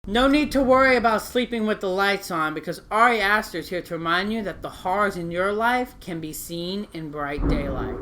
No need to worry about sleeping with the lights on because Ari Aster is here to remind you that the horrors in your life can be seen in bright daylight.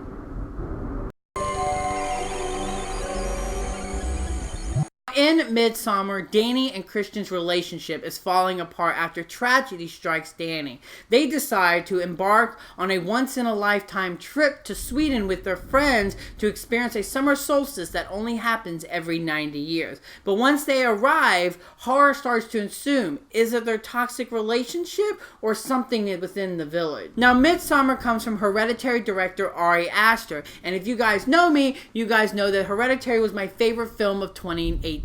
In Midsommar, Danny and Christian's relationship is falling apart after tragedy strikes Danny. They decide to embark on a once-in-a-lifetime trip to Sweden with their friends to experience a summer solstice that only happens every 90 years. But once they arrive, horror starts to ensue. Is it their toxic relationship or something within the village? Now, Midsommar comes from Hereditary director Ari Aster. And if you guys know me, you guys know that Hereditary was my favorite film of 2018.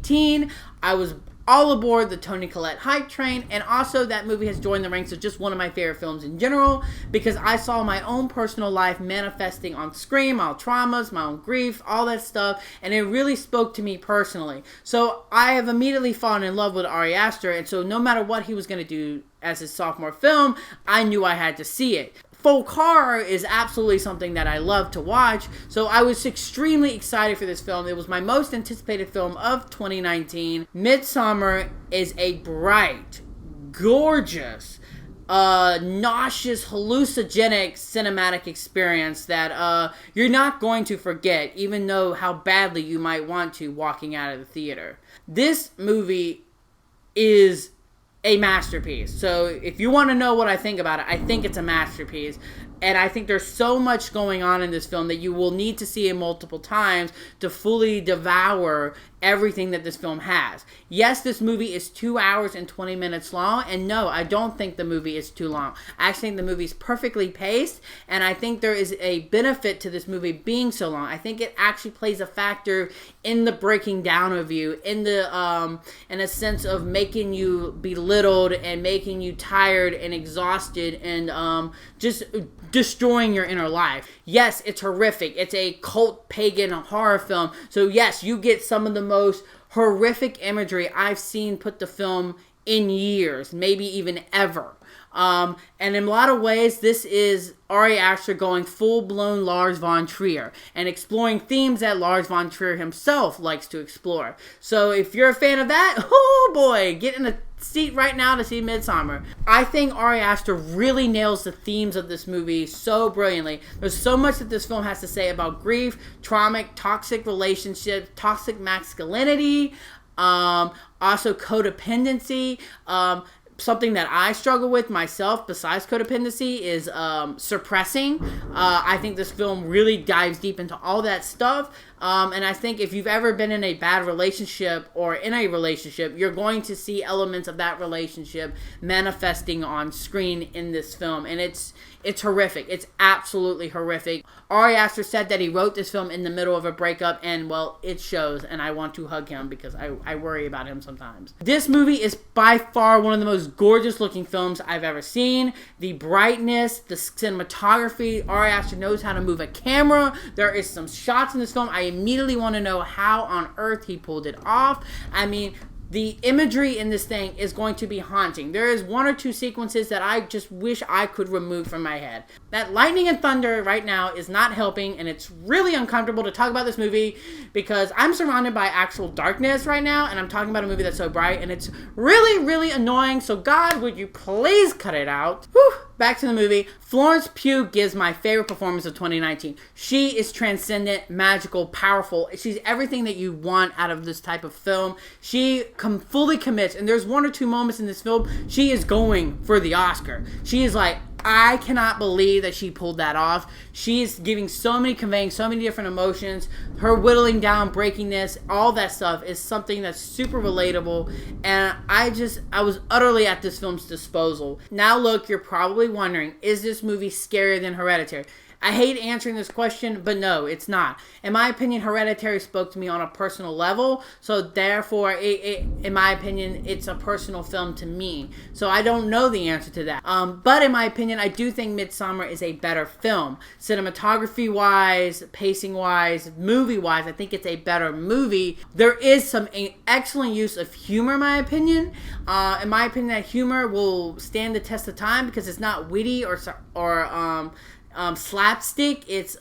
I was all aboard the Toni Collette hype train, and also that movie has joined the ranks of just one of my favorite films in general because I saw my own personal life manifesting on screen, my own traumas, my own grief, all that stuff, and it really spoke to me personally. So I have immediately fallen in love with Ari Aster, and so no matter what he was going to do as his sophomore film, I knew I had to see it. Folk horror is absolutely something that I love to watch, so I was extremely excited for this film. It was my most anticipated film of 2019. Midsommar is a bright, gorgeous, nauseous, hallucinogenic cinematic experience that you're not going to forget, even though how badly you might want to walking out of the theater. This movie is a masterpiece. So if you want to know what I think about it, I think it's a masterpiece. And I think there's so much going on in this film that you will need to see it multiple times to fully devour everything that this film has. Yes, this movie is 2 hours and 20 minutes long, and no, I don't think the movie is too long. I actually think the movie is perfectly paced, and I think there is a benefit to this movie being so long. I think it actually plays a factor in the breaking down of you, in a sense of making you belittled and making you tired and exhausted and just destroying your inner life. Yes, it's horrific. It's a cult pagan horror film. So yes, you get some of the most horrific imagery I've seen put to film in years, maybe even ever. And in a lot of ways, this is Ari Aster going full-blown Lars von Trier and exploring themes that Lars von Trier himself likes to explore. So if you're a fan of that, oh boy, get in a seat right now to see Midsommar. I think Ari Aster really nails the themes of this movie so brilliantly. There's so much that this film has to say about grief, trauma, toxic relationships, toxic masculinity, also codependency. Something that I struggle with myself besides codependency is suppressing. I think this film really dives deep into all that stuff. And I think if you've ever been in a bad relationship or in a relationship, you're going to see elements of that relationship manifesting on screen in this film. And it's horrific. It's absolutely horrific. Ari Aster said that he wrote this film in the middle of a breakup, and well, it shows, and I want to hug him because I worry about him sometimes. This movie is by far one of the most gorgeous looking films I've ever seen. The brightness, the cinematography, Ari Aster knows how to move a camera. There is some shots in this film I immediately want to know how on earth he pulled it off. I mean, the imagery in this thing is going to be haunting. There is one or two sequences that I just wish I could remove from my head. That lightning and thunder right now is not helping, and it's really uncomfortable to talk about this movie because I'm surrounded by actual darkness right now, and I'm talking about a movie that's so bright, and it's really, really annoying. So God, would you please cut it out? Whew. Back to the movie. Florence Pugh gives my favorite performance of 2019. She is transcendent, magical, powerful. She's everything that you want out of this type of film. She fully commits, and there's one or two moments in this film she is going for the Oscar. She is like, I cannot believe that she pulled that off. She is conveying so many different emotions. Her whittling down, breaking this, all that stuff is something that's super relatable. And I was utterly at this film's disposal. Now look, you're probably wondering, is this movie scarier than Hereditary? I hate answering this question, but no, it's not. In my opinion, Hereditary spoke to me on a personal level, so therefore, in my opinion, it's a personal film to me. So I don't know the answer to that. But in my opinion, I do think Midsommar is a better film. Cinematography-wise, pacing-wise, movie-wise, I think it's a better movie. There is some excellent use of humor, in my opinion. In my opinion, that humor will stand the test of time because it's not witty or slapstick. It's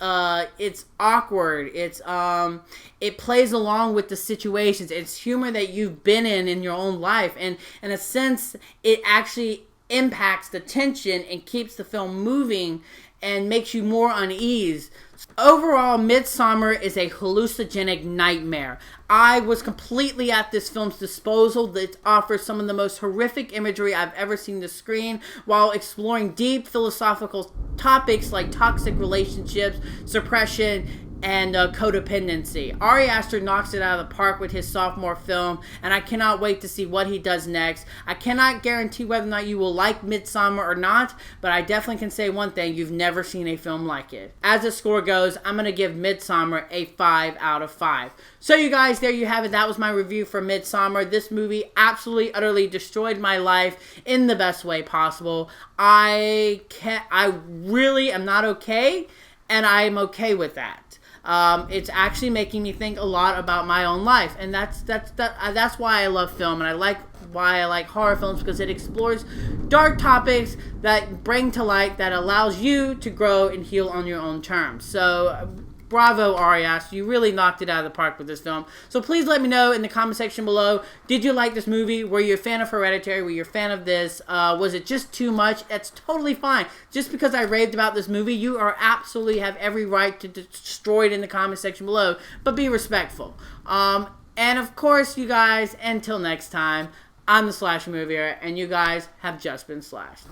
awkward. It plays along with the situations. It's humor that you've been in your own life, and in a sense, it actually impacts the tension and keeps the film moving and makes you more unease. Overall, Midsommar is a hallucinogenic nightmare. I was completely at this film's disposal. It offers some of the most horrific imagery I've ever seen on the screen, while exploring deep philosophical topics like toxic relationships, suppression, and codependency. Ari Aster knocks it out of the park with his sophomore film, and I cannot wait to see what he does next. I cannot guarantee whether or not you will like Midsommar or not, but I definitely can say one thing: you've never seen a film like it. As the score goes, I'm going to give Midsommar a 5 out of 5. So you guys, there you have it. That was my review for Midsommar. This movie absolutely, utterly destroyed my life in the best way possible. I really am not okay, and I'm okay with that. It's actually making me think a lot about my own life, and that's why I love film, and why I like horror films, because it explores dark topics that bring to light, that allows you to grow and heal on your own terms. So bravo, Ari Aster. You really knocked it out of the park with this film. So please let me know in the comment section below, did you like this movie? Were you a fan of Hereditary? Were you a fan of this? Was it just too much? That's totally fine. Just because I raved about this movie, you are absolutely have every right to destroy it in the comment section below, but be respectful. And of course, you guys, until next time, I'm the Slash Movie, and you guys have just been slashed.